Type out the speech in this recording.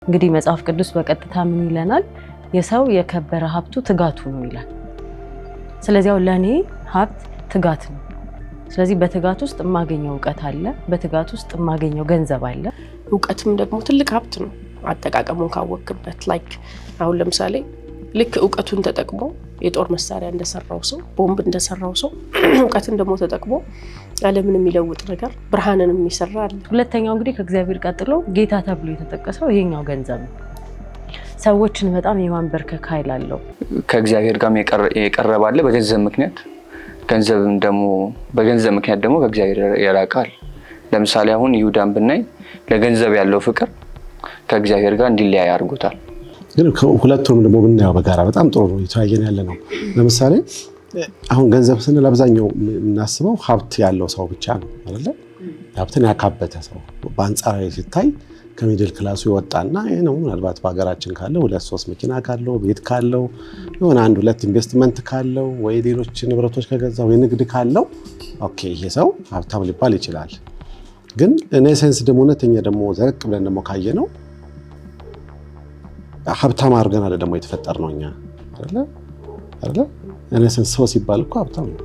እንግዲህ መጽሐፍ ቅዱስ በቀጥታ ምን ይለናል? የሰው የከበረ ሀብቱ ትጋቱ ነው ይላል። ስለዚህ ለኔ ሀብት ትጋት ነው። ስለዚህ በትጋት ውስጥ የማገኘው ዕውቀት አለ፣ በትጋት ውስጥ የማገኘው ገንዘብ አለ። ዕውቀትም ደግሞ ትልቅ ሀብት ነው አጠቃቀሙን ካወቅበት። ላይክ አሁን ለምሳሌ ልክ ዕውቀቱን ተጠቅሞ የጦር መሳሪያ እንደሰራው ሰው ቦምብ እንደሰራው ሰው ዕውቀትን ደግሞ ተጠቅሞ ዓለምን የሚለውጥ ነገር ብርሃንን የሚሰራ አለ። ሁለተኛው እንግዲህ ከእግዚአብሔር ቀጥሎ ጌታ ተብሎ የተጠቀሰው ይሄኛው ገንዘብ ነው። ሰዎችን በጣም የማንበርከክ ኃይል አለው። ከእግዚአብሔር ጋር የቀረበ አለ በገንዘብ ምክንያት፣ ገንዘብም ደግሞ በገንዘብ ምክንያት ደግሞ ከእግዚአብሔር ያራቃል። ለምሳሌ አሁን ይሁዳን ብናይ ለገንዘብ ያለው ፍቅር ከእግዚአብሔር ጋር እንዲለያይ አድርጎታል። ግን ሁለቱንም ደግሞ ብናየው በጋራ በጣም ጥሩ ነው የተያየን ያለ ነው። ለምሳሌ አሁን ገንዘብ ስንል አብዛኛው የምናስበው ሀብት ያለው ሰው ብቻ ነው አይደለ? ሀብትን ያካበተ ሰው በአንጻራዊ ሲታይ ከሚድል ክላሱ ይወጣና ይሄ ነው። ምናልባት በሀገራችን ካለው 2-3 መኪና ካለው ቤት ካለው የሆነ 1-2 ኢንቨስትመንት ካለው ወይ ሌሎች ንብረቶች ከገዛው ወይ ንግድ ካለው ኦኬ ይሄ ሰው ሀብታም ሊባል ይችላል። ግን እኔ ሴንስ ደግሞ እውነተኛ ደግሞ ዘርቅ ብለን ደግሞ ካየነው ሀብታም አድርገን አለ ደግሞ የተፈጠርነው እኛ አይደለ? እኔ ሴንስ ሰው ሲባል እኮ ሀብታም ነው።